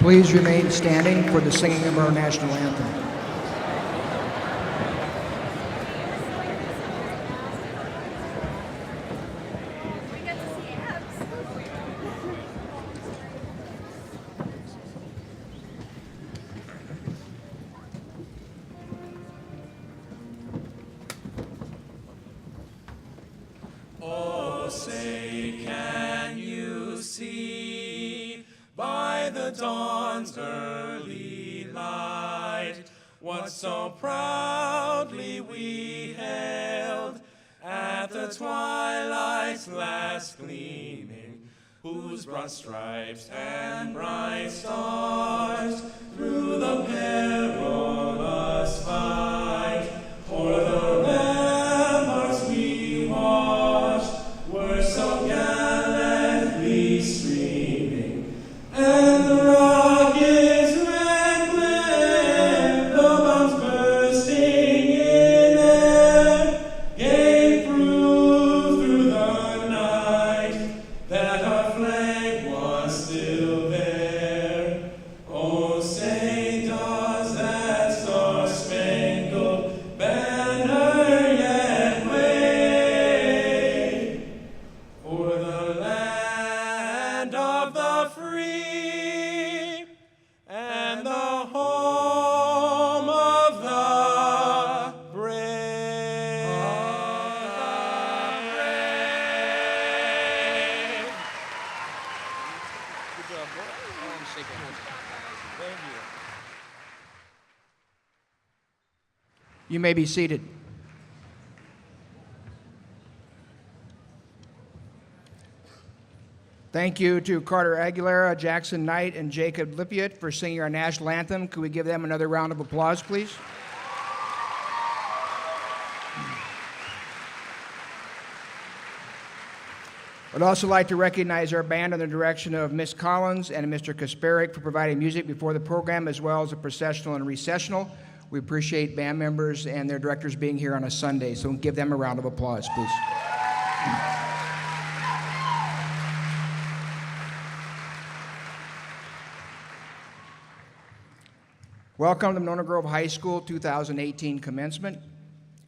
Please remain standing for the singing of our national anthem. Oh, say, can you see by the dawn's early light what so proudly we hailed at the twilight's last gleaming, whose broad stripes and bright stars through the perilous fight o'er the ramparts we watched were so gallantly streaming, and the rockets' red glare, the bombs bursting in air, gave proof through the night that our flag was still there. Oh, say does that star-spangled banner yet wave for the land of the free and the home of the brave. Good job, boy. Thank you. You may be seated. Thank you to Carter Aguilera, Jackson Knight, and Jacob Lippiott for singing our national anthem. Could we give them another round of applause, please? I'd also like to recognize our band under the direction of Miss Collins and Mr. Kasparik for providing music before the program, as well as the processional and recessional. We appreciate band members and their directors being here on a Sunday, so give them a round of applause, please. Welcome to Monona Grove High School 2018 commencement.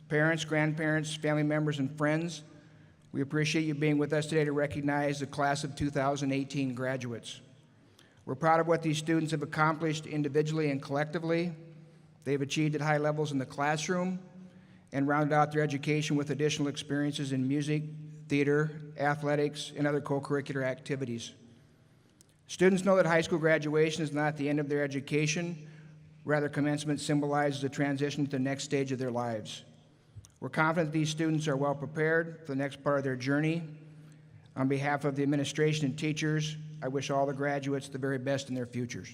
Parents, grandparents, family members, and friends, we appreciate you being with us today to recognize the class of 2018 graduates. We're proud of what these students have accomplished individually and collectively. They've achieved at high levels in the classroom and rounded out their education with additional experiences in music, theater, athletics, and other co-curricular activities. Students know that high school graduation is not the end of their education. Rather, commencement symbolizes a transition to the next stage of their lives. We're confident these students are well prepared for the next part of their journey. On behalf of the administration and teachers, I wish all the graduates the very best in their futures.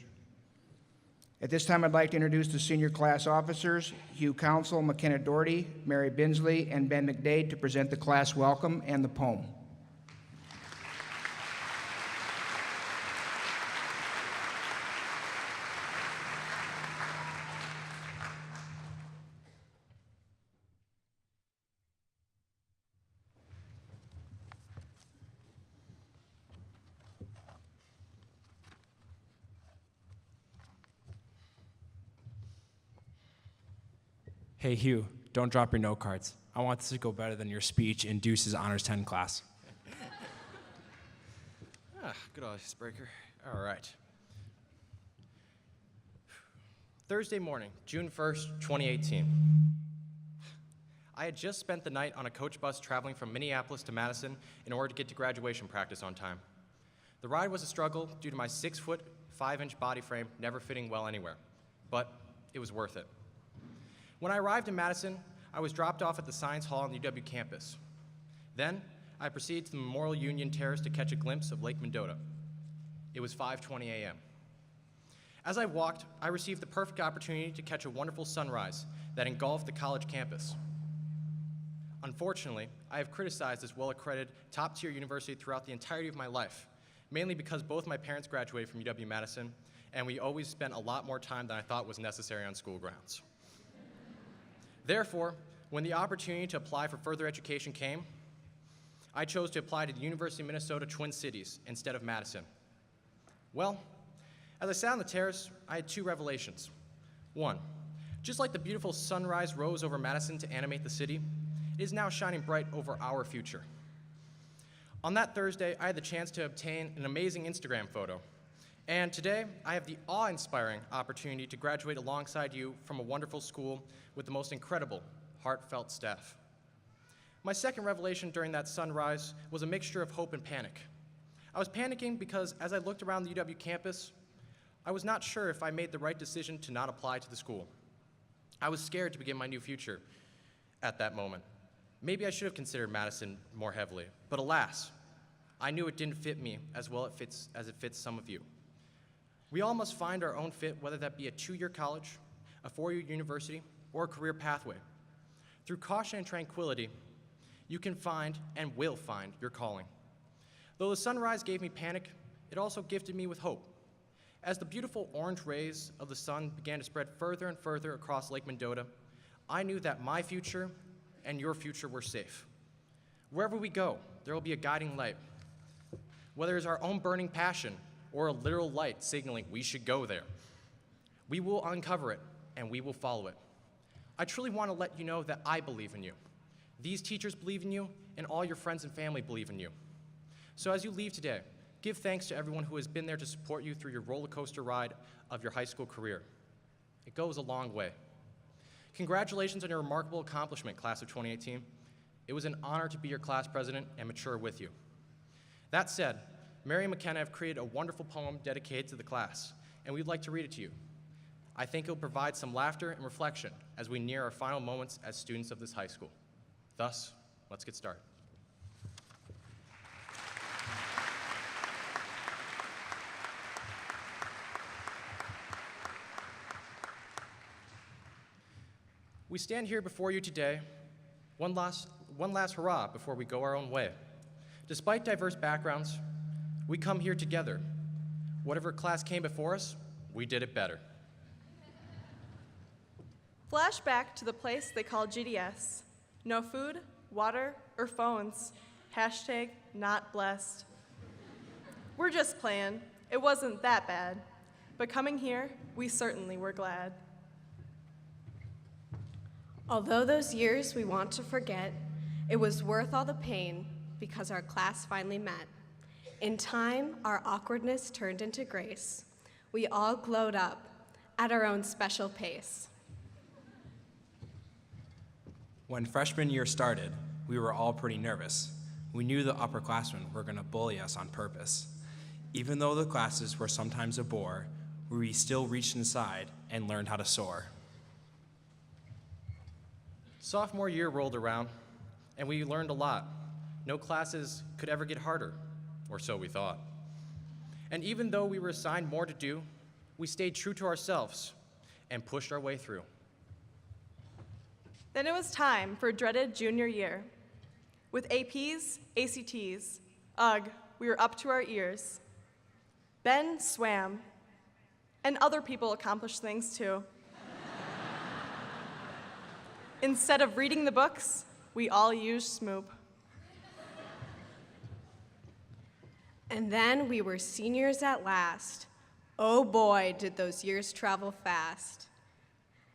At this time, I'd like to introduce the senior class officers, Hugh Council, McKenna Doherty, Mary Binsley, and Ben McDade to present the class welcome and the poem. Hey Hugh, don't drop your note cards. I want this to go better than your speech in Deuce's Honors 10 class. Good icebreaker. All right. Thursday morning, June 1st, 2018. I had just spent the night on a coach bus traveling from Minneapolis to Madison in order to get to graduation practice on time. The ride was a struggle due to my 6-foot, 5-inch body frame never fitting well anywhere, but it was worth it. When I arrived in Madison, I was dropped off at the Science Hall on the UW campus. Then, I proceeded to the Memorial Union Terrace to catch a glimpse of Lake Mendota. It was 5:20 a.m. As I walked, I received the perfect opportunity to catch a wonderful sunrise that engulfed the college campus. Unfortunately, I have criticized this well-accredited, top-tier university throughout the entirety of my life, mainly because both my parents graduated from UW-Madison, and we always spent a lot more time than I thought was necessary on school grounds. Therefore, when the opportunity to apply for further education came, I chose to apply to the University of Minnesota Twin Cities instead of Madison. Well, As I sat on the terrace, I had two revelations. One, just like the beautiful sunrise rose over Madison to animate the city, it is now shining bright over our future. On that Thursday, I had the chance to obtain an amazing Instagram photo. And today, I have the awe-inspiring opportunity to graduate alongside you from a wonderful school with the most incredible, heartfelt staff. My second revelation during that sunrise was a mixture of hope and panic. I was panicking because as I looked around the UW campus, I was not sure if I made the right decision to not apply to the school. I was scared to begin my new future at that moment. Maybe I should have considered Madison more heavily, but alas, I knew it didn't fit me as well as it fits some of you. We all must find our own fit, whether that be a 2-year college, a 4-year university, or a career pathway. Through caution and tranquility, you can find and will find your calling. Though the sunrise gave me panic, it also gifted me with hope. As the beautiful orange rays of the sun began to spread further and further across Lake Mendota, I knew that my future and your future were safe. Wherever we go, there will be a guiding light. Whether it's our own burning passion or a literal light signaling we should go there, we will uncover it and we will follow it. I truly want to let you know that I believe in you. These teachers believe in you, and all your friends and family believe in you. So as you leave today, give thanks to everyone who has been there to support you through your roller coaster ride of your high school career. It goes a long way. Congratulations on your remarkable accomplishment, class of 2018. It was an honor to be your class president and mature with you. That said, Mary and McKenna have created a wonderful poem dedicated to the class, and we'd like to read it to you. I think it will provide some laughter and reflection as we near our final moments as students of this high school. Thus, let's get started. We stand here before you today, one last hurrah before we go our own way. Despite diverse backgrounds, we come here together. Whatever class came before us, we did it better. Flashback to the place they call GDS. No food, water, or phones. Hashtag not blessed. We're just playing. It wasn't that bad. But coming here, we certainly were glad. Although those years we want to forget, it was worth all the pain because our class finally met. In time, our awkwardness turned into grace. We all glowed up at our own special pace. When freshman year started, we were all pretty nervous. We knew the upperclassmen were going to bully us on purpose. Even though the classes were sometimes a bore, we still reached inside and learned how to soar. Sophomore year rolled around, and we learned a lot. No classes could ever get harder, or so we thought. And even though we were assigned more to do, we stayed true to ourselves and pushed our way through. Then it was time for dreaded junior year. With APs, ACTs, ugh, we were up to our ears. Ben swam, and other people accomplished things too. Instead of reading the books, we all used Smoop. And then we were seniors at last. Oh boy, did those years travel fast.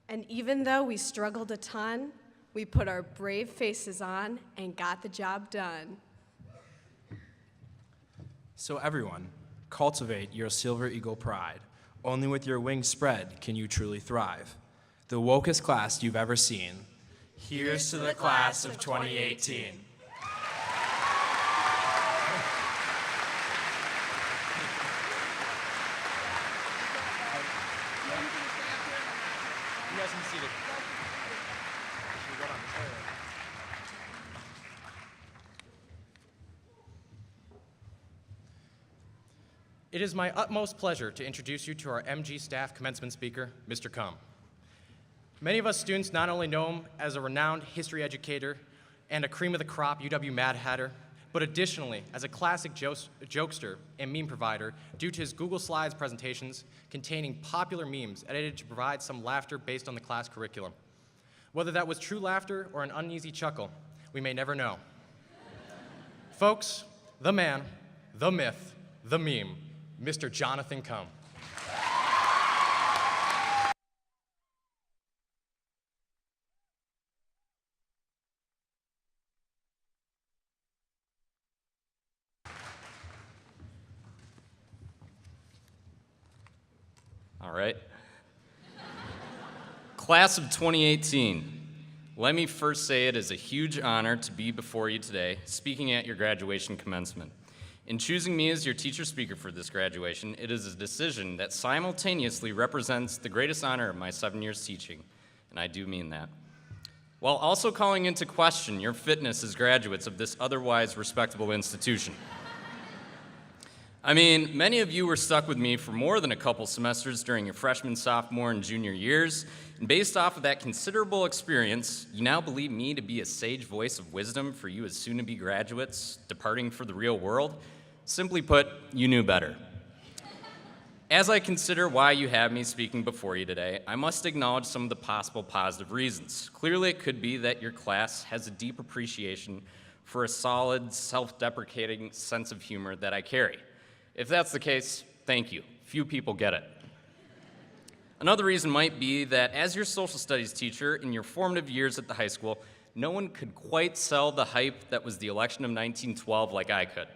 And even though we struggled a ton, we put our brave faces on and got the job done. So everyone, cultivate your Silver Eagle pride. Only with your wings spread can you truly thrive. The wokest class you've ever seen. Here's to the class of 2018. You guys can see it. It is my utmost pleasure to introduce you to our MG staff commencement speaker, Mr. Cum. Many of us students not only know him as a renowned history educator and a cream of the crop UW Mad Hatter, but additionally as a classic jokester and meme provider due to his Google Slides presentations containing popular memes edited to provide some laughter based on the class curriculum. Whether that was true laughter or an uneasy chuckle, we may never know. Folks, the man, the myth, the meme, Mr. Jonathan Cum. All right. Class of 2018. Let me first say it is a huge honor to be before you today, speaking at your graduation commencement. In choosing me as your teacher speaker for this graduation, it is a decision that simultaneously represents the greatest honor of my 7 years teaching, and I do mean that, while also calling into question your fitness as graduates of this otherwise respectable institution. I mean, many of you were stuck with me for more than a couple semesters during your freshman, sophomore, and junior years, and based off of that considerable experience, you now believe me to be a sage voice of wisdom for you as soon-to-be graduates departing for the real world. Simply put, you knew better. As I consider why you have me speaking before you today, I must acknowledge some of the possible positive reasons. Clearly, it could be that your class has a deep appreciation for a solid, self-deprecating sense of humor that I carry. If that's the case, thank you. Few people get it. Another reason might be that as your social studies teacher in your formative years at the high school, no one could quite sell the hype that was the election of 1912 like I could.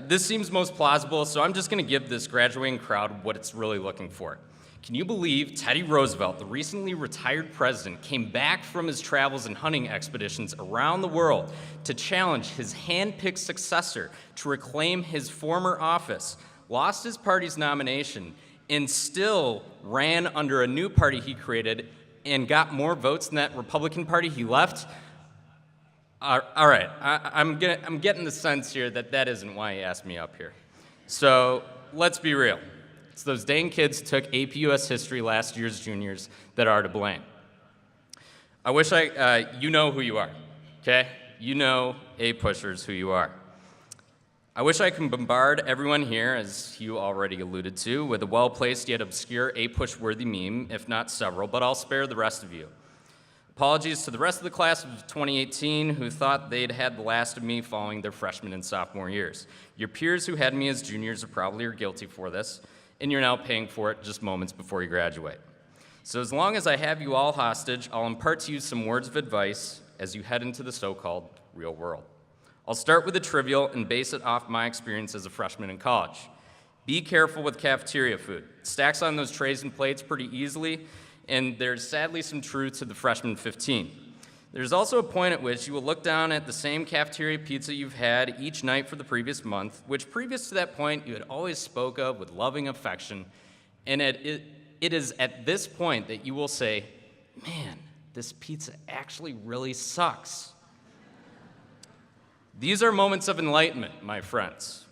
This seems most plausible, so I'm just going to give this graduating crowd what it's really looking for. Can you believe Teddy Roosevelt, the recently retired president, came back from his travels and hunting expeditions around the world to challenge his hand-picked successor to reclaim his former office, lost his party's nomination, and still ran under a new party he created and got more votes than that Republican Party he left? All right, I'm getting the sense here that that isn't why he asked me up here. So let's be real. It's those dang kids who took AP US History last year's juniors that are to blame. I wish you know who you are, okay? You know, A-pushers, who you are. I wish I could bombard everyone here, as you already alluded to, with a well-placed yet obscure A-push-worthy meme, if not several, but I'll spare the rest of you. Apologies to the rest of the class of 2018 who thought they'd had the last of me following their freshman and sophomore years. Your peers who had me as juniors are probably guilty for this, and you're now paying for it just moments before you graduate. So as long as I have you all hostage, I'll impart to you some words of advice as you head into the so-called real world. I'll start with the trivial and base it off my experience as a freshman in college. Be careful with cafeteria food. It stacks on those trays and plates pretty easily, and there's sadly some truth to the freshman 15. There's also a point at which you will look down at the same cafeteria pizza you've had each night for the previous month, which previous to that point you had always spoke of with loving affection, and it is at this point that you will say, man, this pizza actually really sucks. These are moments of enlightenment, my friends.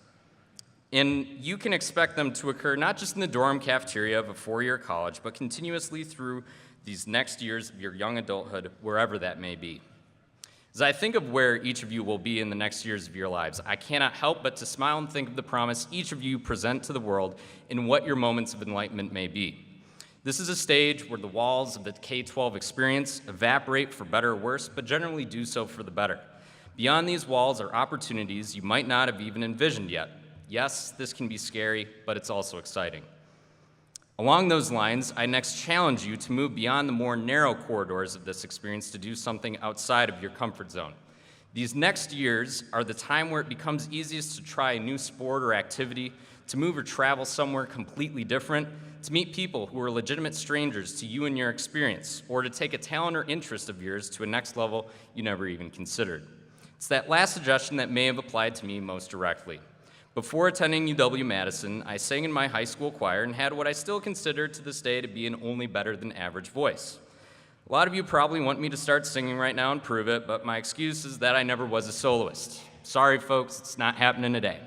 And you can expect them to occur not just in the dorm cafeteria of a four-year college, but continuously through these next years of your young adulthood, wherever that may be. As I think of where each of you will be in the next years of your lives, I cannot help but to smile and think of the promise each of you present to the world in what your moments of enlightenment may be. This is a stage where the walls of the K-12 experience evaporate for better or worse, but generally do so for the better. Beyond these walls are opportunities you might not have even envisioned yet. Yes, this can be scary, but it's also exciting. Along those lines, I next challenge you to move beyond the more narrow corridors of this experience to do something outside of your comfort zone. These next years are the time where it becomes easiest to try a new sport or activity, to move or travel somewhere completely different, to meet people who are legitimate strangers to you and your experience, or to take a talent or interest of yours to a next level you never even considered. It's that last suggestion that may have applied to me most directly. Before attending UW-Madison, I sang in my high school choir and had what I still consider to this day to be an only better than average voice. A lot of you probably want me to start singing right now and prove it, but my excuse is that I never was a soloist. Sorry, folks, it's not happening today.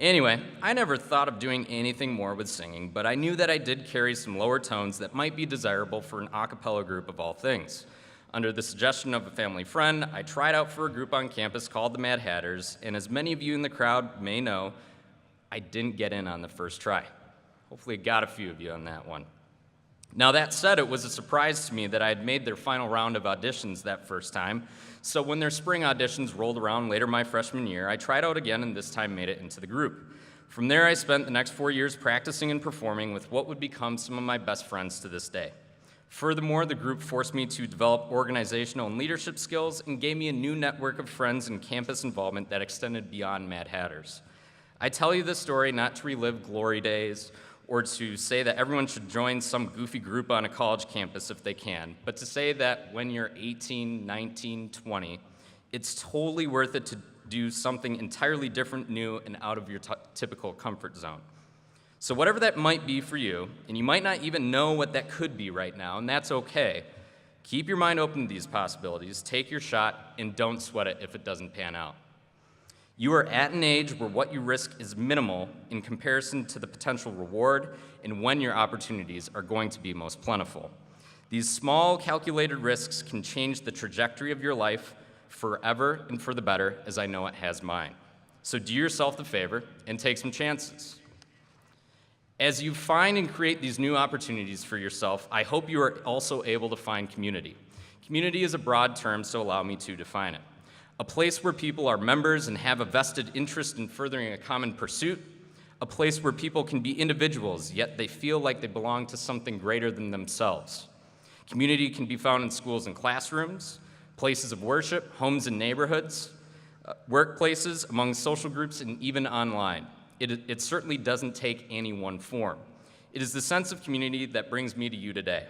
Anyway, I never thought of doing anything more with singing, but I knew that I did carry some lower tones that might be desirable for an a cappella group of all things. Under the suggestion of a family friend, I tried out for a group on campus called the Mad Hatters, and as many of you in the crowd may know, I didn't get in on the first try. Hopefully I got a few of you on that one. Now that said, it was a surprise to me that I had made their final round of auditions that first time, so when their spring auditions rolled around later my freshman year, I tried out again and this time made it into the group. From there, I spent the next 4 years practicing and performing with what would become some of my best friends to this day. Furthermore, the group forced me to develop organizational and leadership skills and gave me a new network of friends and campus involvement that extended beyond Mad Hatters. I tell you this story not to relive glory days or to say that everyone should join some goofy group on a college campus if they can, but to say that when you're 18, 19, 20, it's totally worth it to do something entirely different, new, and out of your typical comfort zone. So whatever that might be for you, and you might not even know what that could be right now, and that's okay, keep your mind open to these possibilities, take your shot, and don't sweat it if it doesn't pan out. You are at an age where what you risk is minimal in comparison to the potential reward and when your opportunities are going to be most plentiful. These small, calculated risks can change the trajectory of your life forever and for the better, as I know it has mine. So do yourself the favor and take some chances. As you find and create these new opportunities for yourself, I hope you are also able to find community. Community is a broad term, so allow me to define it. A place where people are members and have a vested interest in furthering a common pursuit. A place where people can be individuals, yet they feel like they belong to something greater than themselves. Community can be found in schools and classrooms, places of worship, homes and neighborhoods, workplaces, among social groups, and even online. It certainly doesn't take any one form. It is the sense of community that brings me to you today.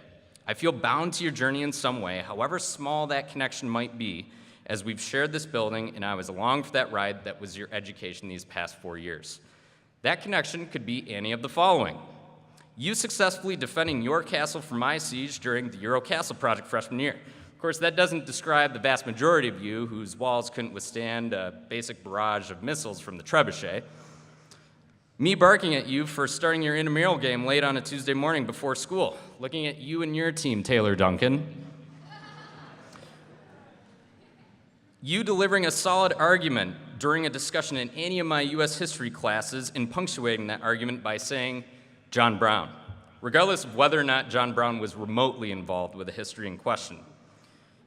I feel bound to your journey in some way, however small that connection might be, as we've shared this building and I was along for that ride that was your education these past 4 years. That connection could be any of the following. You successfully defending your castle from my siege during the Euro Castle project freshman year. Of course, that doesn't describe the vast majority of you whose walls couldn't withstand a basic barrage of missiles from the trebuchet. Me barking at you for starting your intramural game late on a Tuesday morning before school. Looking at you and your team, Taylor Duncan. You delivering a solid argument during a discussion in any of my U.S. history classes and punctuating that argument by saying, John Brown, regardless of whether or not John Brown was remotely involved with the history in question.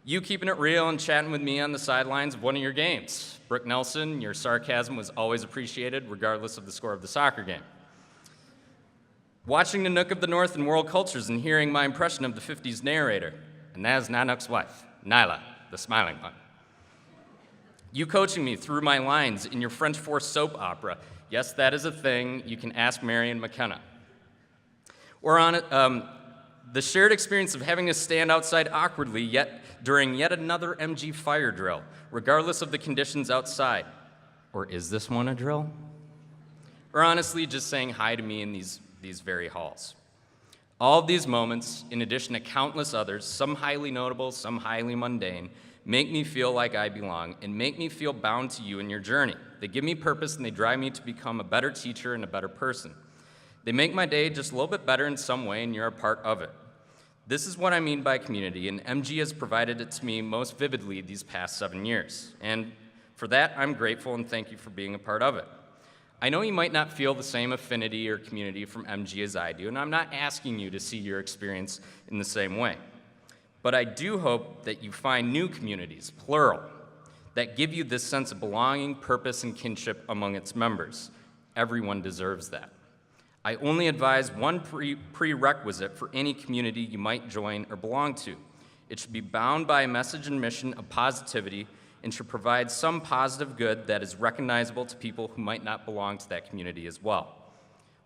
You keeping it real and chatting with me on the sidelines of one of your games. Brooke Nelson, your sarcasm was always appreciated, regardless of the score of the soccer game. Watching the Nook of the North and world cultures and hearing my impression of the 50s narrator, and that is Nanook's wife, Nyla, the smiling one. You coaching me through my lines in your French Force soap opera. Yes, that is a thing. You can ask Marion McKenna. Or on the shared experience of having to stand outside awkwardly during yet another MG fire drill, regardless of the conditions outside. Or is this one a drill? Or honestly, just saying hi to me in these very halls. All of these moments, in addition to countless others, some highly notable, some highly mundane, make me feel like I belong and make me feel bound to you in your journey. They give me purpose and they drive me to become a better teacher and a better person. They make my day just a little bit better in some way, and you're a part of it. This is what I mean by community, and MG has provided it to me most vividly these past 7 years. And for that, I'm grateful and thank you for being a part of it. I know you might not feel the same affinity or community from MG as I do, and I'm not asking you to see your experience in the same way. But I do hope that you find new communities, plural, that give you this sense of belonging, purpose, and kinship among its members. Everyone deserves that. I only advise one prerequisite for any community you might join or belong to. It should be bound by a message and mission of positivity and should provide some positive good that is recognizable to people who might not belong to that community as well.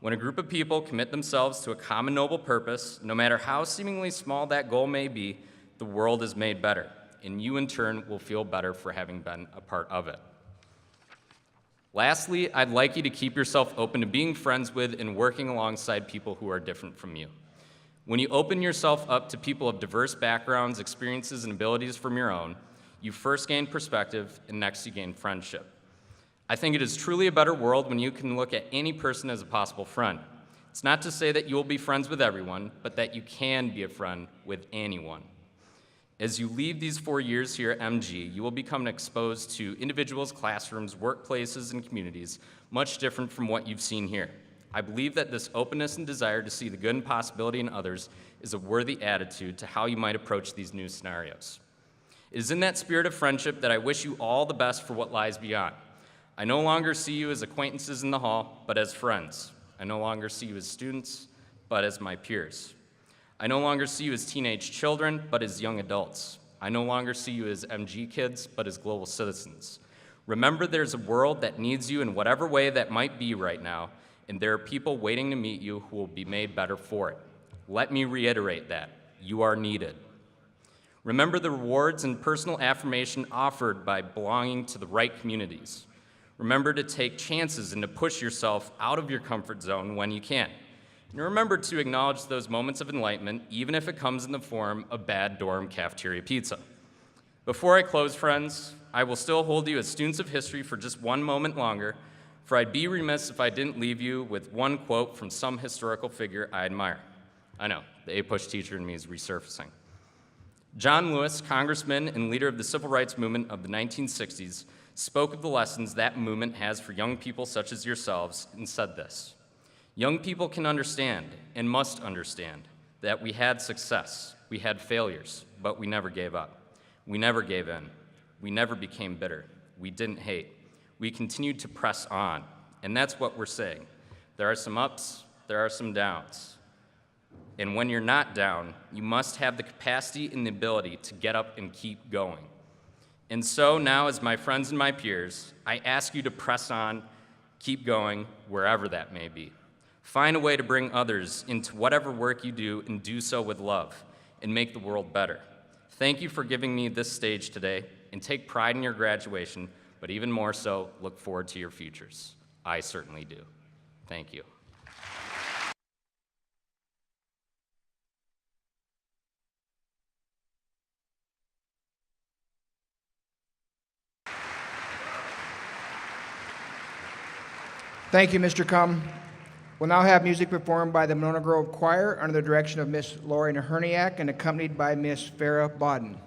When a group of people commit themselves to a common noble purpose, no matter how seemingly small that goal may be, the world is made better, and you in turn will feel better for having been a part of it. Lastly, I'd like you to keep yourself open to being friends with and working alongside people who are different from you. When you open yourself up to people of diverse backgrounds, experiences, and abilities from your own, you first gain perspective, and next you gain friendship. I think it is truly a better world when you can look at any person as a possible friend. It's not to say that you will be friends with everyone, but that you can be a friend with anyone. As you leave these 4 years here at MG, you will become exposed to individuals, classrooms, workplaces, and communities much different from what you've seen here. I believe that this openness and desire to see the good and possibility in others is a worthy attitude to how you might approach these new scenarios. It is in that spirit of friendship that I wish you all the best for what lies beyond. I no longer see you as acquaintances in the hall, but as friends. I no longer see you as students, but as my peers. I no longer see you as teenage children, but as young adults. I no longer see you as MG kids, but as global citizens. Remember, there's a world that needs you in whatever way that might be right now, and there are people waiting to meet you who will be made better for it. Let me reiterate that. You are needed. Remember the rewards and personal affirmation offered by belonging to the right communities. Remember to take chances and to push yourself out of your comfort zone when you can. And remember to acknowledge those moments of enlightenment, even if it comes in the form of bad dorm cafeteria pizza. Before I close, friends, I will still hold you as students of history for just one moment longer, for I'd be remiss if I didn't leave you with one quote from some historical figure I admire. I know, the A-push teacher in me is resurfacing. John Lewis, congressman and leader of the civil rights movement of the 1960s, spoke of the lessons that movement has for young people such as yourselves and said this: young people can understand and must understand that we had success, we had failures, but we never gave up. We never gave in. We never became bitter. We didn't hate. We continued to press on, and that's what we're saying. There are some ups, there are some downs. And when you're not down, you must have the capacity and the ability to get up and keep going. And so now, as my friends and my peers, I ask you to press on, keep going, wherever that may be. Find a way to bring others into whatever work you do and do so with love and make the world better. Thank you for giving me this stage today, and take pride in your graduation, but even more so, look forward to your futures. I certainly do. Thank you. Thank you, Mr. Cum. We'll now have music performed by the Monona Grove Choir under the direction of Miss Lori Naherniak and accompanied by Miss Farah Bodden.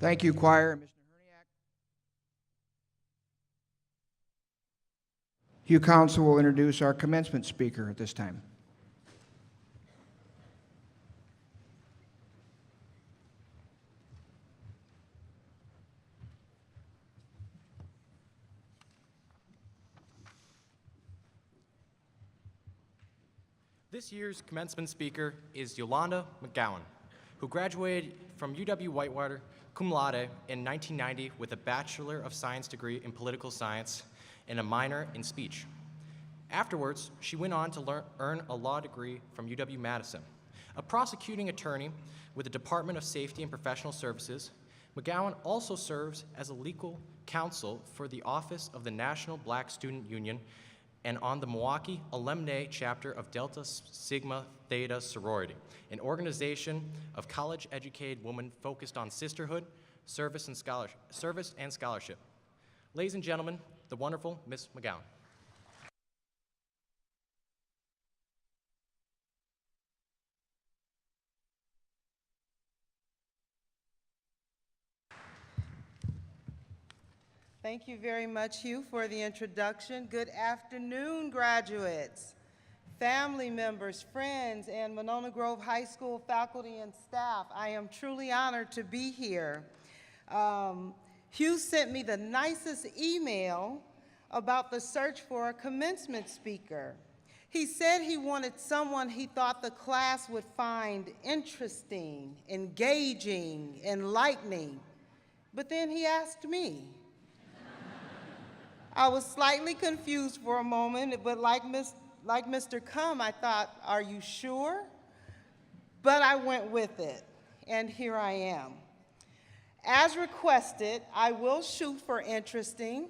Thank you, choir. Ms. Naherniak. Hugh Council will introduce our commencement speaker at this time. This year's commencement speaker is Yolanda McGowan, who graduated from UW-Whitewater cum laude in 1990 with a Bachelor of Science degree in political science and a minor in speech. Afterwards, she went on to earn a law degree from UW-Madison. A prosecuting attorney with the Department of Safety and Professional Services, McGowan also serves as a legal counsel for the Office of the National Black Student Union and on the Milwaukee Alumni Chapter of Delta Sigma Theta Sorority, an organization of college-educated women focused on sisterhood, service, and scholarship. Ladies and gentlemen, the wonderful Miss McGowan. Thank you very much, Hugh, for the introduction. Good afternoon, graduates, family members, friends, and Monona Grove High School faculty and staff. I am truly honored to be here. Hugh sent me the nicest email about the search for a commencement speaker. He said he wanted someone he thought the class would find interesting, engaging, enlightening, but then he asked me. I was slightly confused for a moment, but like Mr. Cum, I thought, are you sure? But I went with it, and here I am. As requested, I will shoot for interesting,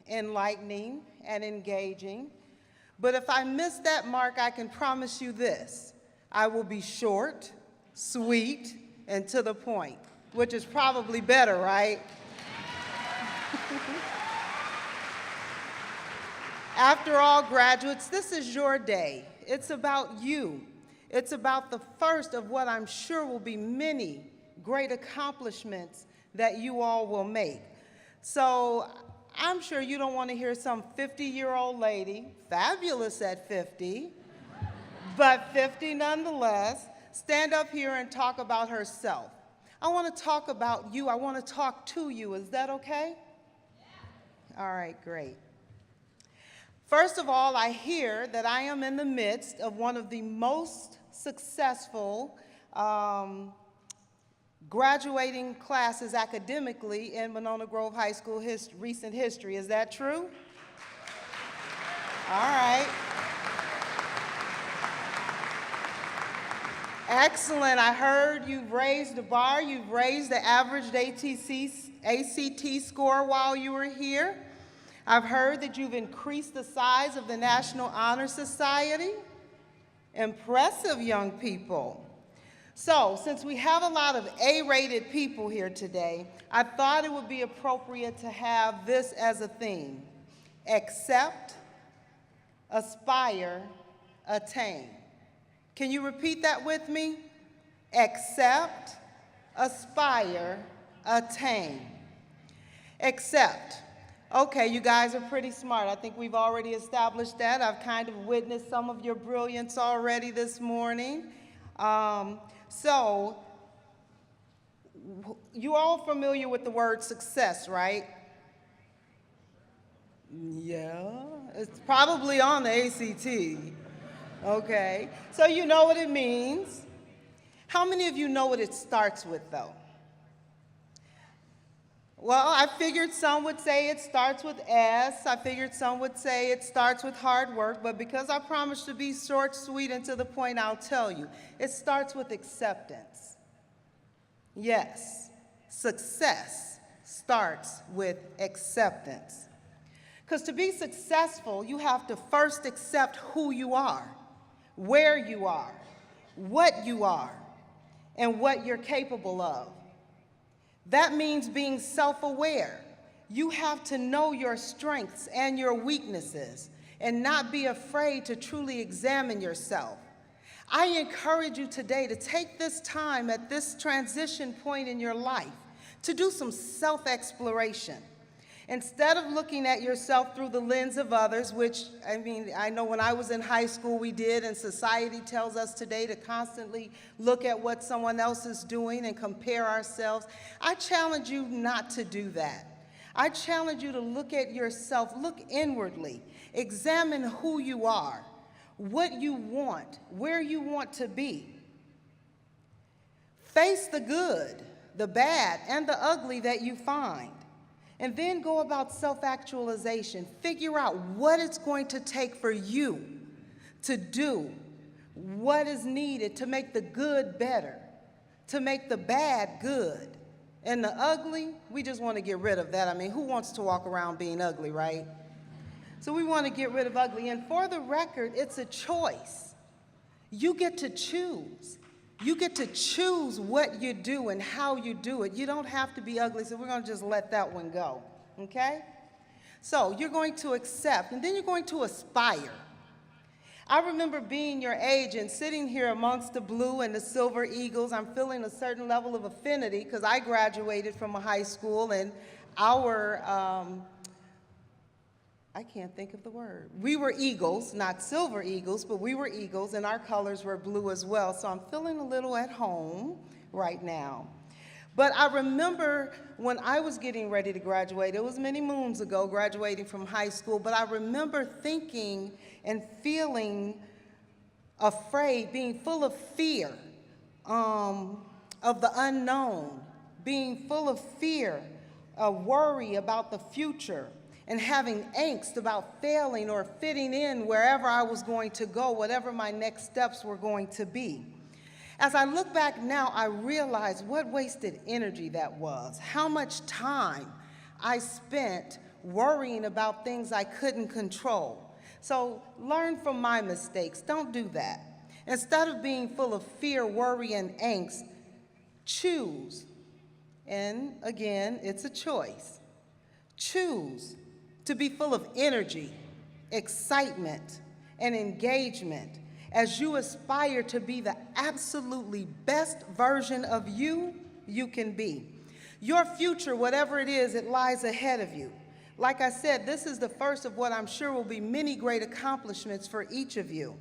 enlightening, and engaging, but if I miss that mark, I can promise you this: I will be short, sweet, and to the point, which is probably better, right? After all, graduates, this is your day. It's about you. It's about the first of what I'm sure will be many great accomplishments that you all will make. So I'm sure you don't want to hear some 50-year-old lady, fabulous at 50, but 50 nonetheless, stand up here and talk about herself. I want to talk about you. I want to talk to you. Is that okay? Yeah. All right, great. First of all, I hear that I am in the midst of one of the most successful graduating classes academically in Monona Grove High School recent history. Is that true? All right. Excellent. I heard you've raised the bar. You've raised the average ACT score while you were here. I've heard that you've increased the size of the National Honor Society. Impressive, young people. So, since we have a lot of A-rated people here today, I thought it would be appropriate to have this as a theme: accept, aspire, attain. Can you repeat that with me? Accept, aspire, attain. Accept. Okay, you guys are pretty smart. I think we've already established that. I've kind of witnessed some of your brilliance already this morning. So, you all familiar with the word success, right? Yeah, it's probably on the ACT. Okay, so you know what it means. How many of you know what it starts with, though? Well, I figured some would say it starts with S. I figured some would say it starts with hard work, but because I promised to be short, sweet, and to the point, I'll tell you. It starts with acceptance. Yes, success starts with acceptance. Because to be successful, you have to first accept who you are, where you are, what you are, and what you're capable of. That means being self-aware. You have to know your strengths and your weaknesses and not be afraid to truly examine yourself. I encourage you today to take this time at this transition point in your life to do some self-exploration. Instead of looking at yourself through the lens of others, which, I know when I was in high school we did, and society tells us today to constantly look at what someone else is doing and compare ourselves, I challenge you not to do that. I challenge you to look at yourself, look inwardly, examine who you are, what you want, where you want to be. Face the good, the bad, and the ugly that you find. And then go about self-actualization. Figure out what it's going to take for you to do what is needed to make the good better, to make the bad good. And the ugly, we just want to get rid of that. I mean, who wants to walk around being ugly, right? So we want to get rid of ugly. And for the record, it's a choice. You get to choose. You get to choose what you do and how you do it. You don't have to be ugly, so we're going to just let that one go, okay? So you're going to accept, and then you're going to aspire. I remember being your age and sitting here amongst the blue and the silver eagles. I'm feeling a certain level of affinity because I graduated from a high school, and our I can't think of the word. We were eagles, not silver eagles, but we were eagles, and our colors were blue as well. So I'm feeling a little at home right now. But I remember when I was getting ready to graduate, it was many moons ago, graduating from high school, but I remember thinking and feeling afraid, being full of fear of the unknown, being full of fear, worry about the future, and having angst about failing or fitting in wherever I was going to go, whatever my next steps were going to be. As I look back now, I realize what wasted energy that was, how much time I spent worrying about things I couldn't control. So learn from my mistakes. Don't do that. Instead of being full of fear, worry, and angst, choose. And again, it's a choice. Choose to be full of energy, excitement, and engagement as you aspire to be the absolutely best version of you can be. Your future, whatever it is, it lies ahead of you. Like I said, this is the first of what I'm sure will be many great accomplishments for each of you.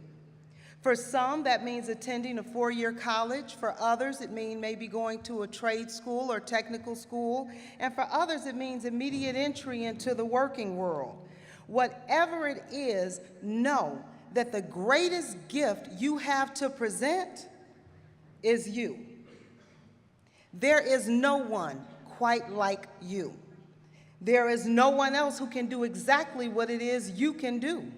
For some, that means attending a four-year college. For others, it means maybe going to a trade school or technical school. And for others, it means immediate entry into the working world. Whatever it is, know that the greatest gift you have to present is you. There is no one quite like you. There is no one else who can do exactly what it is you can do.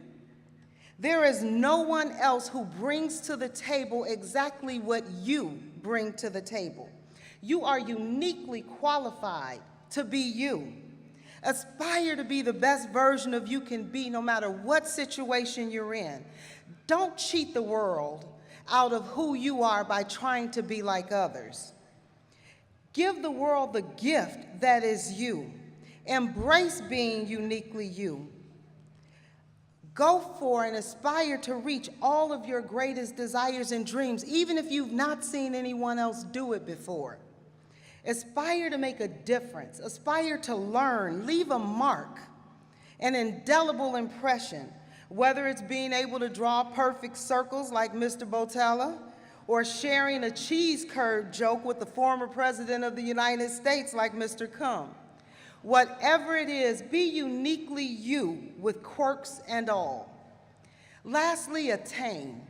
There is no one else who brings to the table exactly what you bring to the table. You are uniquely qualified to be you. Aspire to be the best version of you can be no matter what situation you're in. Don't cheat the world out of who you are by trying to be like others. Give the world the gift that is you. Embrace being uniquely you. Go for and aspire to reach all of your greatest desires and dreams, even if you've not seen anyone else do it before. Aspire to make a difference. Aspire to learn, leave a mark, an indelible impression, whether it's being able to draw perfect circles like Mr. Botella, or sharing a cheese curd joke with the former president of the United States like Mr. Cum. Whatever it is, be uniquely you with quirks and all. Lastly, attain.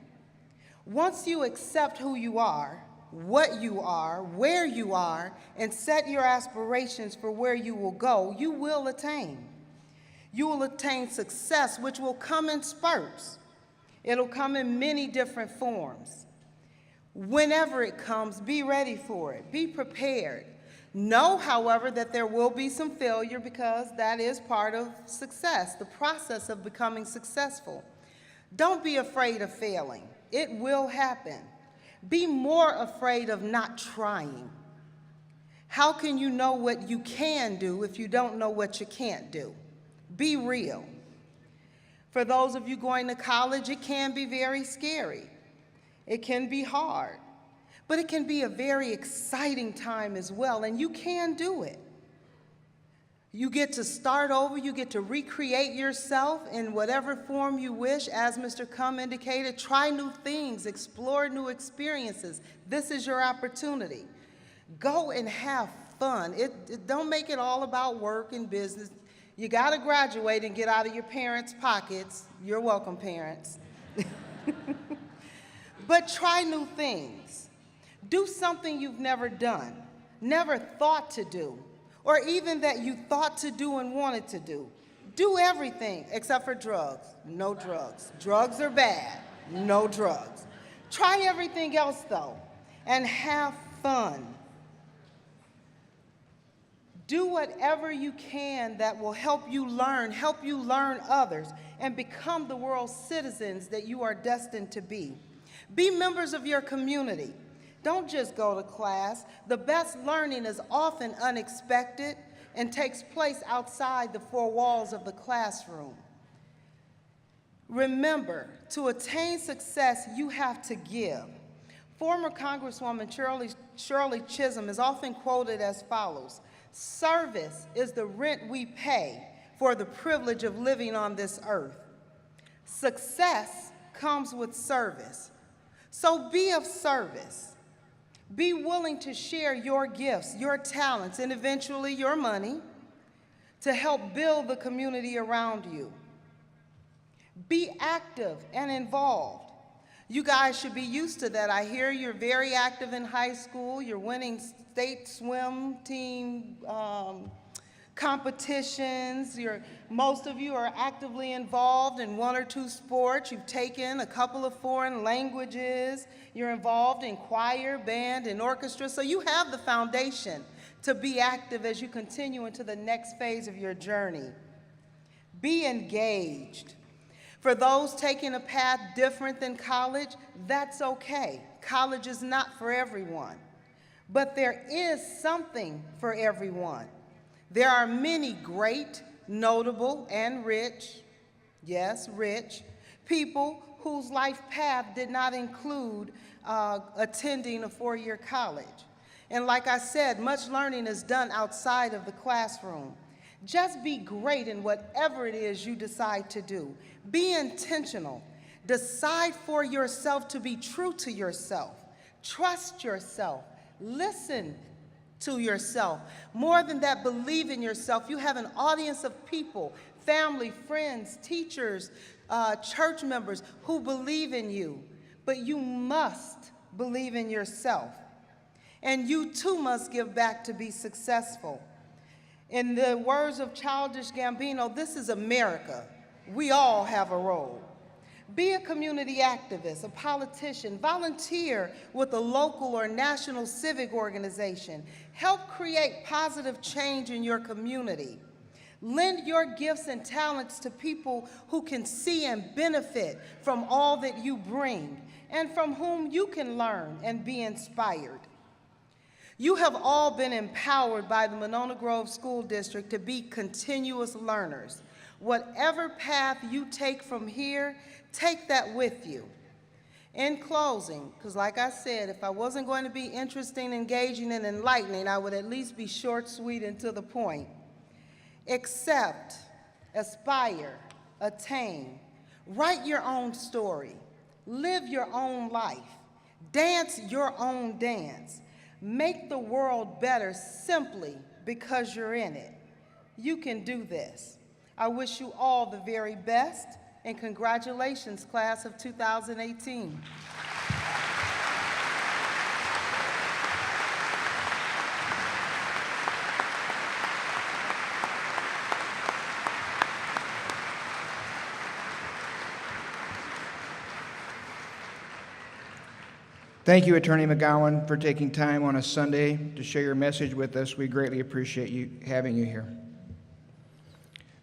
Once you accept who you are, what you are, where you are, and set your aspirations for where you will go, you will attain. You will attain success, which will come in spurts. It'll come in many different forms. Whenever it comes, be ready for it. Be prepared. Know, however, that there will be some failure because that is part of success, the process of becoming successful. Don't be afraid of failing. It will happen. Be more afraid of not trying. How can you know what you can do if you don't know what you can't do? Be real. For those of you going to college, it can be very scary. It can be hard. But it can be a very exciting time as well, and you can do it. You get to start over, you get to recreate yourself in whatever form you wish. As Mr. Cum indicated, try new things, explore new experiences. This is your opportunity. Go and have fun. Don't make it all about work and business. You got to graduate and get out of your parents' pockets. You're welcome, parents. But try new things. Do something you've never done, never thought to do, or even that you thought to do and wanted to do. Do everything except for drugs. No drugs. Drugs are bad. No drugs. Try everything else, though, and have fun. Do whatever you can that will help you learn others, and become the world's citizens that you are destined to be. Be members of your community. Don't just go to class. The best learning is often unexpected and takes place outside the four walls of the classroom. Remember, to attain success, you have to give. Former Congresswoman Shirley Chisholm is often quoted as follows: "Service is the rent we pay for the privilege of living on this earth." Success comes with service. So be of service. Be willing to share your gifts, your talents, and eventually your money to help build the community around you. Be active and involved. You guys should be used to that. I hear you're very active in high school. You're winning state swim team competitions. Most of you are actively involved in one or two sports. You've taken a couple of foreign languages. You're involved in choir, band, and orchestra. So you have the foundation to be active as you continue into the next phase of your journey. Be engaged. For those taking a path different than college, that's okay. College is not for everyone. But there is something for everyone. There are many great, notable, and rich, yes, rich, people whose life path did not include attending a four-year college. And like I said, much learning is done outside of the classroom. Just be great in whatever it is you decide to do. Be intentional. Decide for yourself to be true to yourself. Trust yourself. Listen to yourself. More than that, believe in yourself. You have an audience of people, family, friends, teachers, church members who believe in you. But you must believe in yourself. And you too must give back to be successful. In the words of Childish Gambino, this is America. We all have a role. Be a community activist, a politician, volunteer with a local or national civic organization. Help create positive change in your community. Lend your gifts and talents to people who can see and benefit from all that you bring, and from whom you can learn and be inspired. You have all been empowered by the Monona Grove School District to be continuous learners. Whatever path you take from here, take that with you. In closing, because like I said, if I wasn't going to be interesting, engaging, and enlightening, I would at least be short, sweet, and to the point. Accept, aspire, attain. Write your own story. Live your own life. Dance your own dance. Make the world better simply because you're in it. You can do this. I wish you all the very best, and congratulations, class of 2018. Thank you, Attorney McGowan, for taking time on a Sunday to share your message with us. We greatly appreciate you having you here.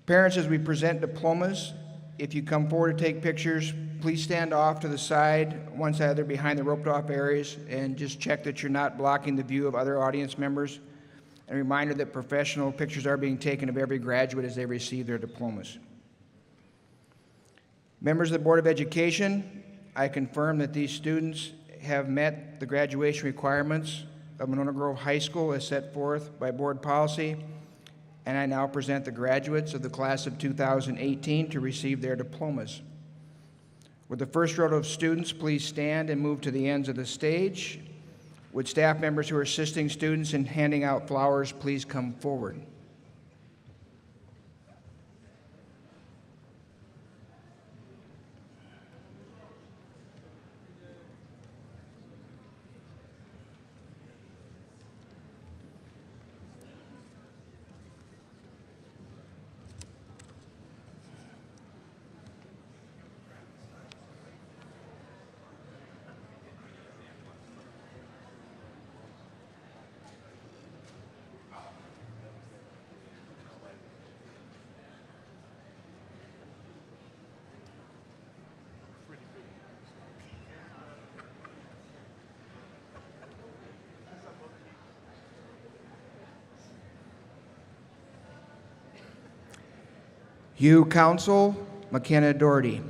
Parents, as we present diplomas, if you come forward to take pictures, please stand off to the side, one side or behind the roped-off areas, and just check that you're not blocking the view of other audience members. And a reminder that professional pictures are being taken of every graduate as they receive their diplomas. Members of the Board of Education, I confirm that these students have met the graduation requirements of Monona Grove High School as set forth by board policy, and I now present the graduates of the class of 2018 to receive their diplomas. Would the first row of students please stand and move to the ends of the stage? Would staff members who are assisting students in handing out flowers please come forward? Hugh Council, McKenna Doherty.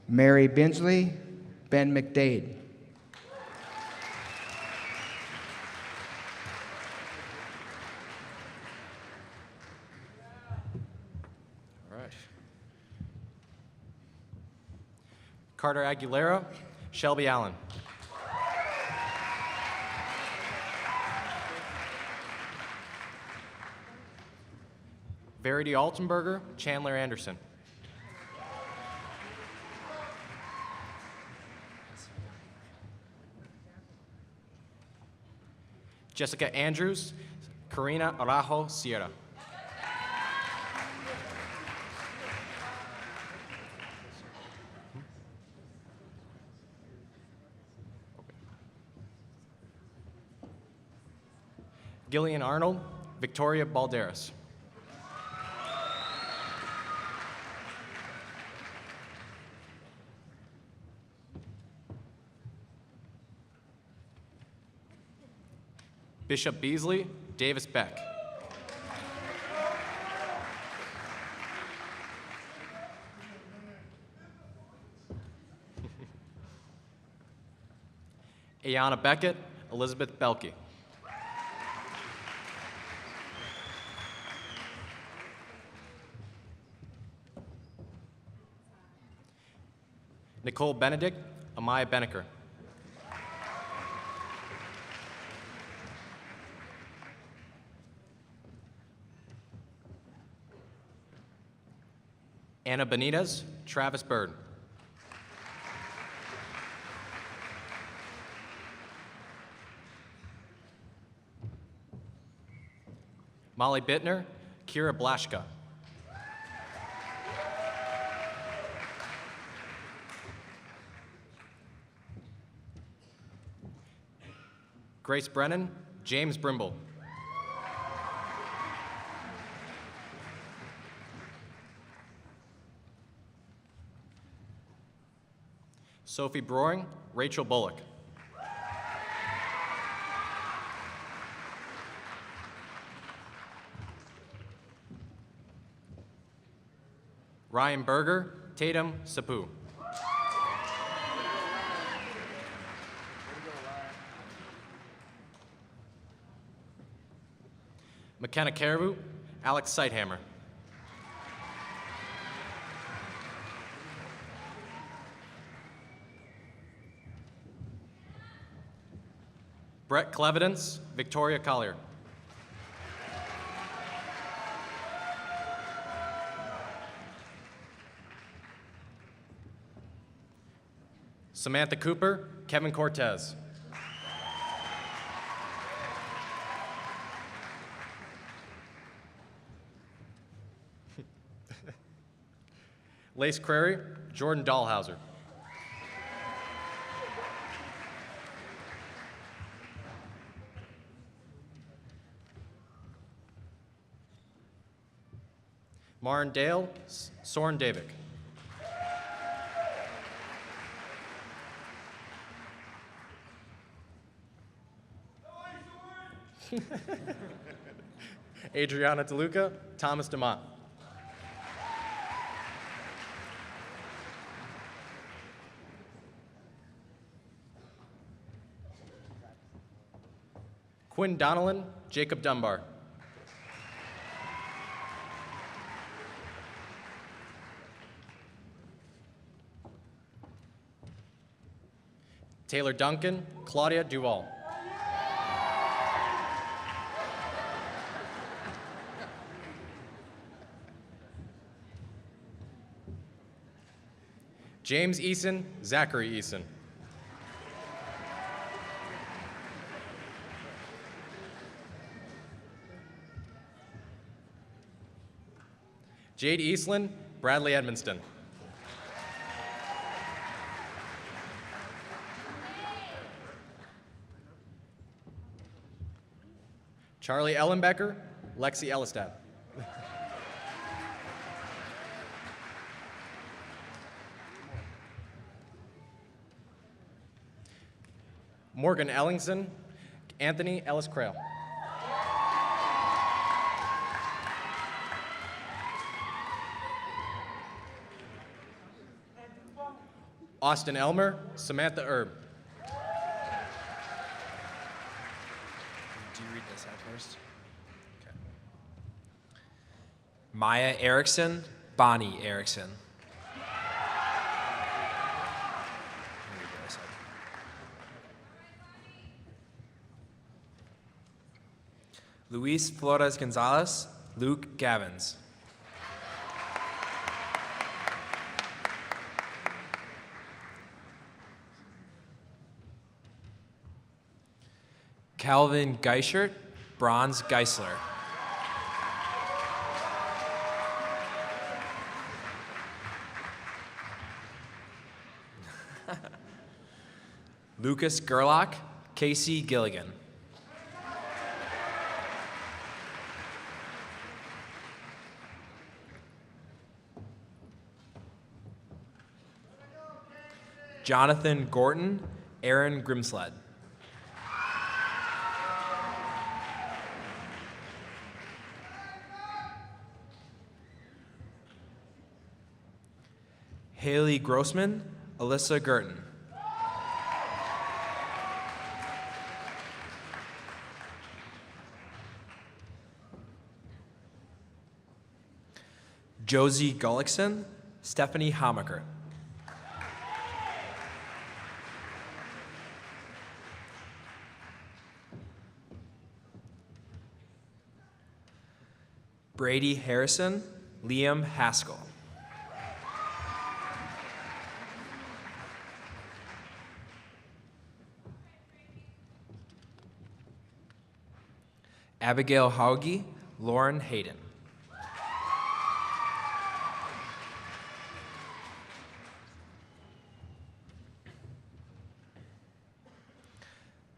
Mary Binsley, Ben McDade. All right. Carter Aguilera, Shelby Allen. Verity Altenberger, Chandler Anderson. Jessica Andrews, Karina Arajo Sierra. Gillian Arnold, Victoria Balderas. Bishop Beasley, Davis Beck. Ayana Beckett, Elizabeth Belke. Nicole Benedict, Amaya Beneker. Anna Benitez, Travis Bird. Molly Bittner, Kira Blashka. Grace Brennan, James Brimble. Sophie Broering, Rachel Bullock. Ryan Berger, Tatum Sapu. McKenna Caribou, Alex Sighthammer. Brett Clevidence, Victoria Collier. Samantha Cooper, Kevin Cortez. Lace Crary, Jordan Dahlhauser. Maren Dale, Soren Davik. Adriana DeLuca, Thomas DeMott. Quinn Donnellan, Jacob Dunbar. Taylor Duncan, Claudia Duval. James Eason, Zachary Eason. Jade Eastland, Bradley Edmonston. Charlie Ellenbecker, Lexi Ellistad. Morgan Ellingson, Anthony Ellis Crail. Austin Elmer, Samantha Erb. Do you read this out first? Okay. Maya Erickson, Bonnie Erickson. Luis Flores Gonzalez, Luke Gavins. Calvin Geischert, Bronze Geisler. Lucas Gerlach, Casey Gilligan. Jonathan Gorton, Aaron Grimsled. Haley Grossman, Alyssa Gurton. Josie Gullickson, Stephanie Hamaker. Brady Harrison, Liam Haskell. Abigail Hauge, Lauren Hayden.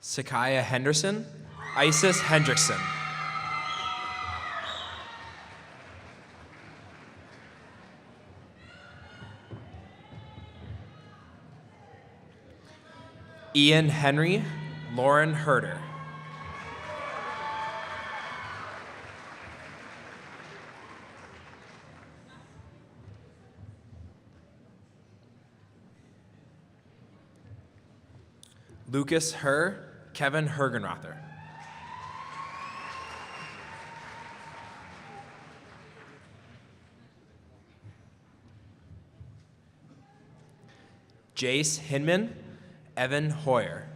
Sakaya Henderson, Isis Hendrickson. Ian Henry, Lauren Herder. Lucas Herr, Kevin Hergenrother. Jace Hinman, Evan Hoyer.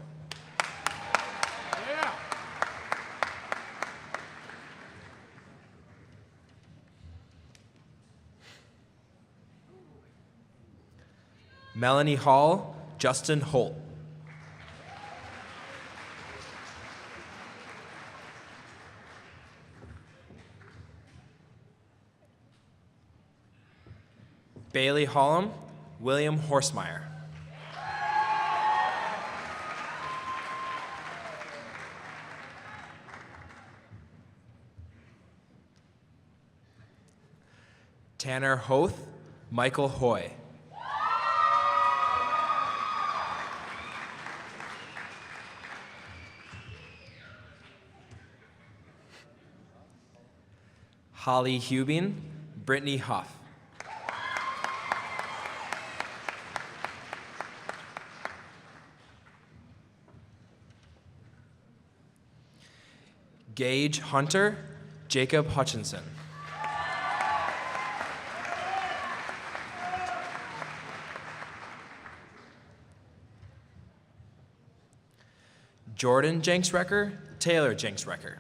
Yeah. Melanie Hall, Justin Holt. Bailey Hollum, William Horsemeyer. Tanner Hoth, Michael Hoy. Holly Hubing, Brittany Huff. Gage Hunter, Jacob Hutchinson. Jordan Jenksrecker, Taylor Jenksrecker.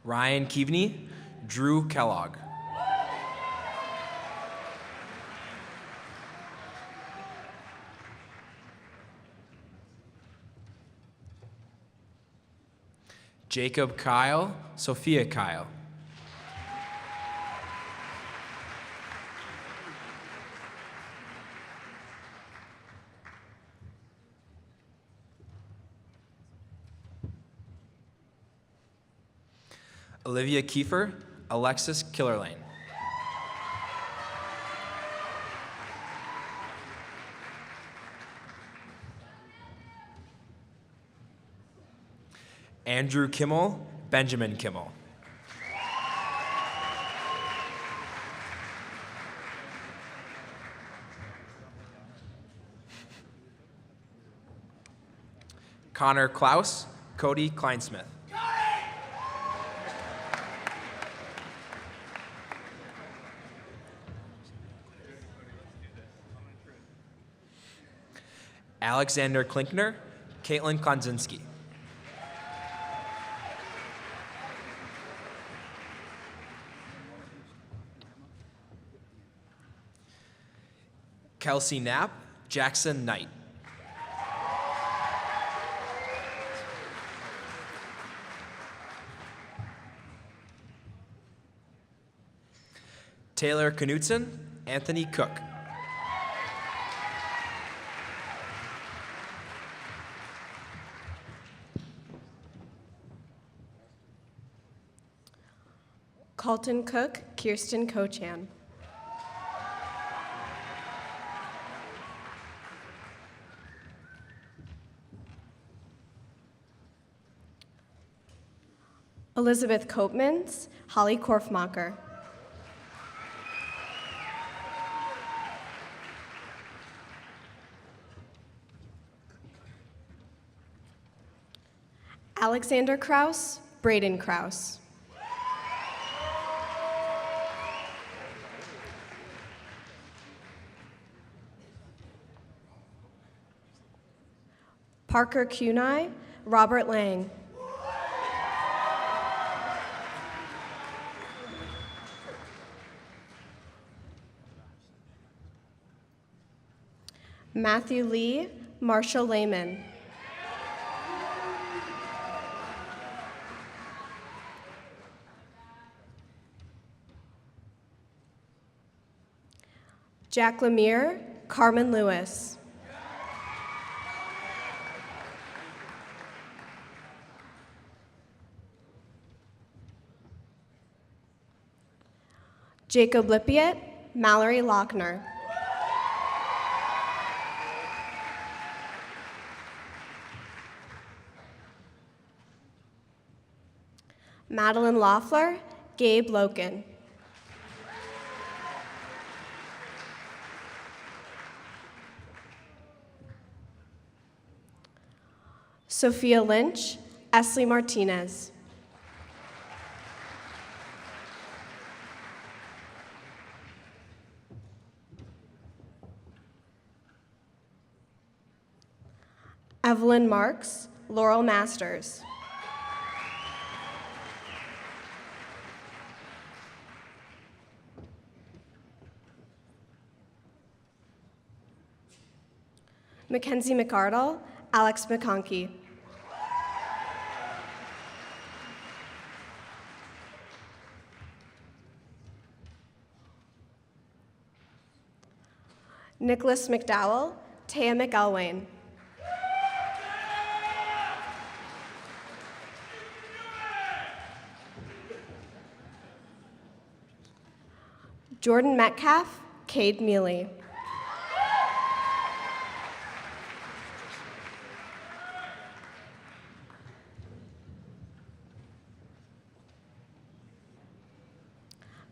Ryan Keaveney, Drew Kellogg. Jacob Kyle, Sophia Kyle. Olivia Kiefer, Alexis Killerlane. Andrew Kimmel, Benjamin Kimmel. Connor Klaus, Cody Kleinsmith. Alexander Klinkner, Caitlin Klonzinski. Kelsey Knapp, Jackson Knight. Taylor Knutson, Anthony Cook. Colton Cook, Kirsten Kochan. Elizabeth Koopmans, Holly Korfmacher. Alexander Kraus, Braden Kraus. Parker Kunai, Robert Lang. Matthew Lee, Marshall Lehman. Jack Lemire, Carmen Lewis. Jacob Lippiet, Mallory Lochner. Madeline Loeffler, Gabe Loken. Sophia Lynch, Esley Martinez. Evelyn Marks, Laurel Masters. Mackenzie McArdle, Alex McConkey. Nicholas McDowell, Taya McElwain. Jordan Metcalf, Cade Mealy.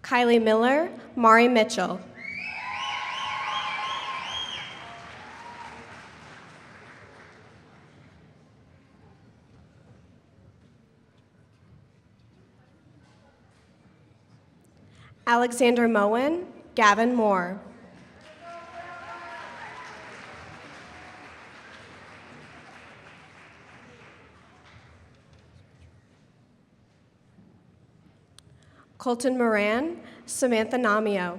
Kylie Miller, Mari Mitchell. Alexander Moen, Gavin Moore. Colton Moran, Samantha Namio.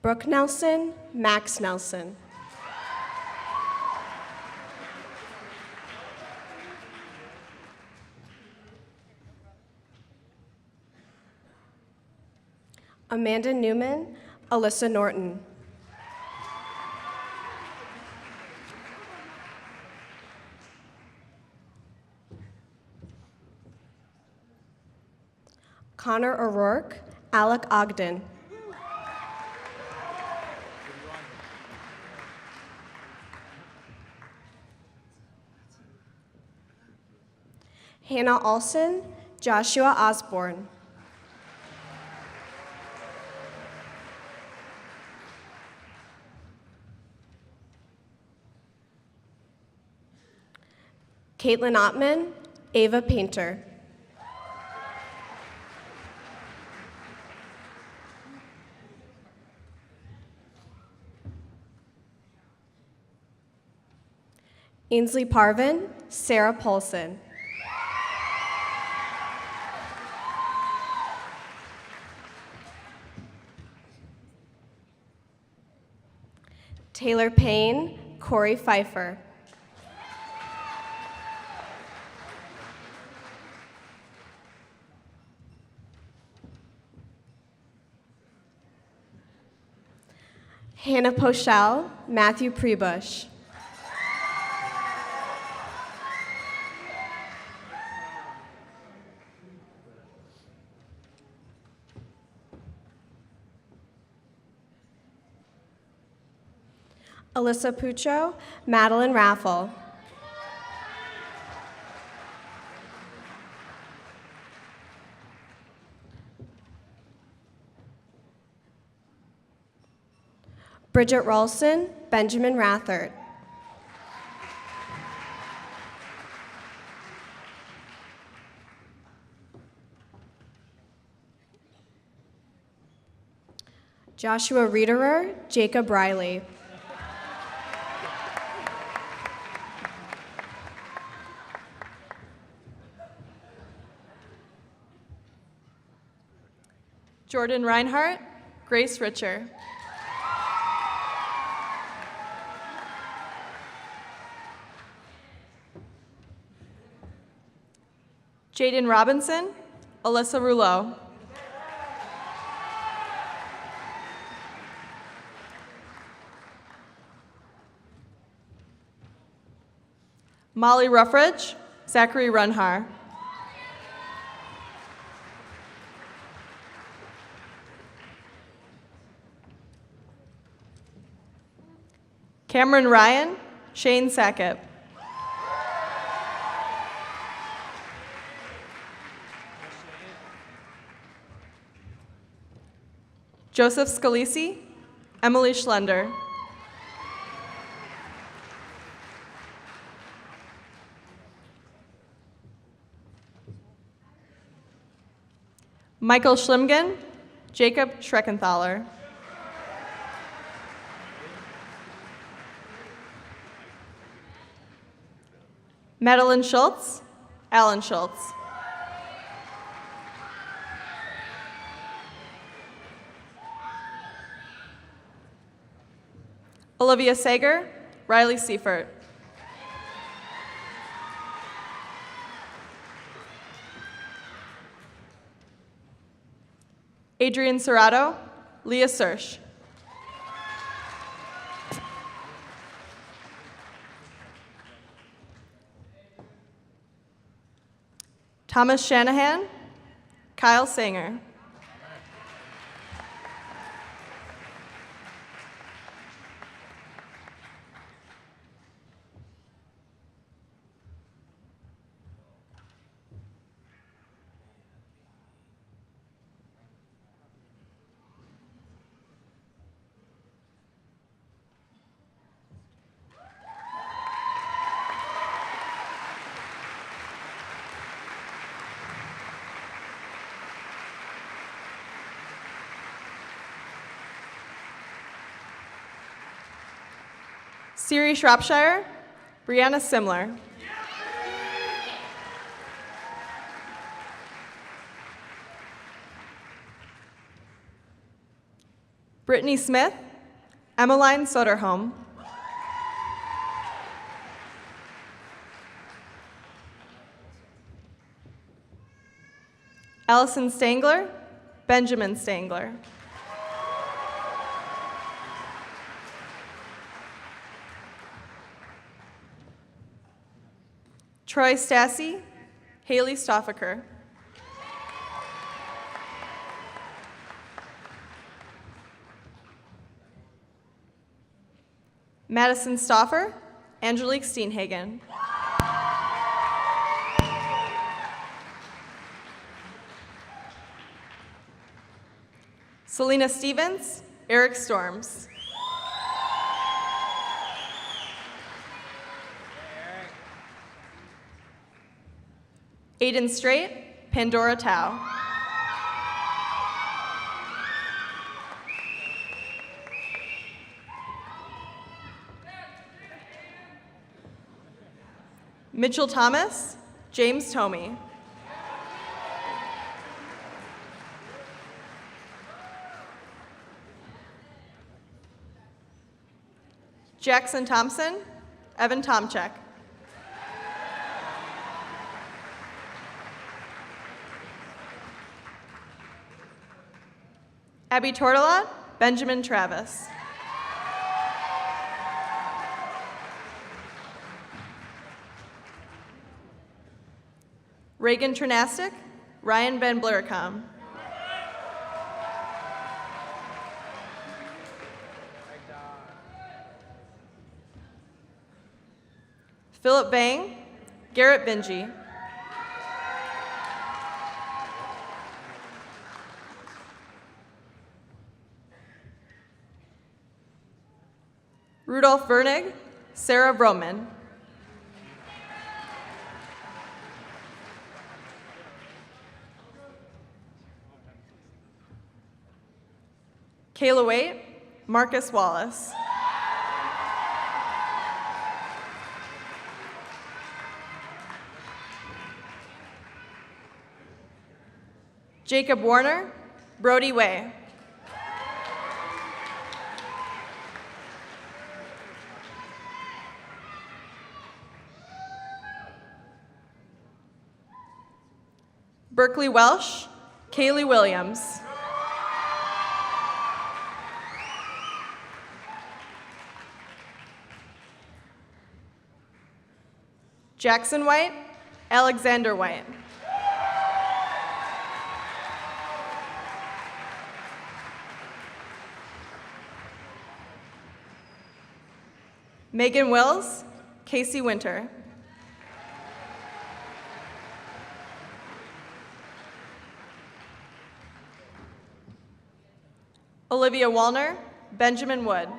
Brooke Nelson, Max Nelson. Amanda Newman, Alyssa Norton. Connor O'Rourke, Alec Ogden. Hannah Olson, Joshua Osborne. Caitlin Ottman, Ava Painter. Ainsley Parvin, Sarah Paulson. Taylor Payne, Corey Pfeiffer. Hannah Pochel, Matthew Prebush. Alyssa Pucho, Madeline Raffle. Bridget Ralston, Benjamin Rathert. Joshua Riederer, Jacob Riley. Jordan Reinhardt, Grace Richer. Jaden Robinson, Alyssa Rouleau. Molly Ruffridge, Zachary Runhar. Cameron Ryan, Shane Sackett. Joseph Scalisi, Emily Schlender. Michael Schlimgen, Jacob Schreckenthaler. Madeline Schultz, Alan Schultz. Olivia Sager, Riley Seifert. Adrian Serrato, Leah Sersch. Thomas Shanahan, Kyle Sanger. Siri Shropshire, Brianna Simler. Brittany Smith, Emmeline Soderholm. Allison Stangler, Benjamin Stangler. Troy Stassi, Haley Stoffaker. Madison Stoffer, Angelique Steenhagen. Selena Stevens, Eric Storms. Aiden Straight, Pandora Tao. Mitchell Thomas, James Tomey. Jackson Thompson, Evan Tomchek. Abby Tortolot, Benjamin Travis. Reagan Trinastic, Ryan Van Blericom. Philip Bang, Garrett Benji. Rudolph Vernig, Sarah Broman. Kayla Waite, Marcus Wallace. Jacob Warner, Brody Way. Berkeley Welsh, Kaylee Williams. Jackson White, Alexander White. Megan Wills, Casey Winter. Olivia Wallner, Benjamin Wood.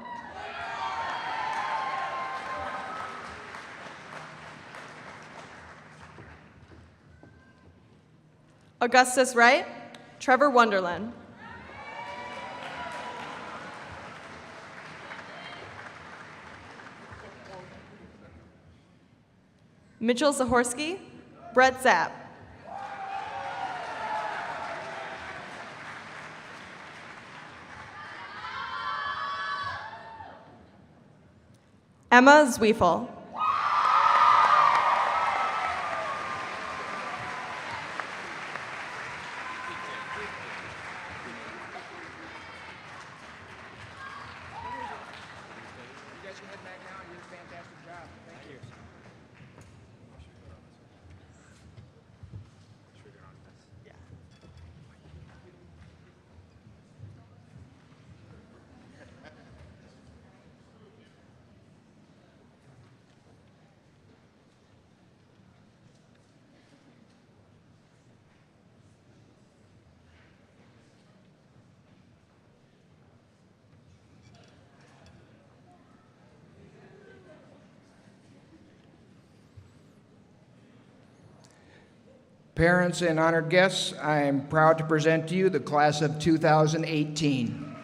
Augustus Wright, Trevor Wonderland. Mitchell Zahorsky, Brett Zapp. Emma Zwiefel. Parents and honored guests, I am proud to present to you the class of 2018.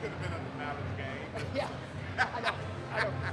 could have been at the Malice game. Yeah, I know.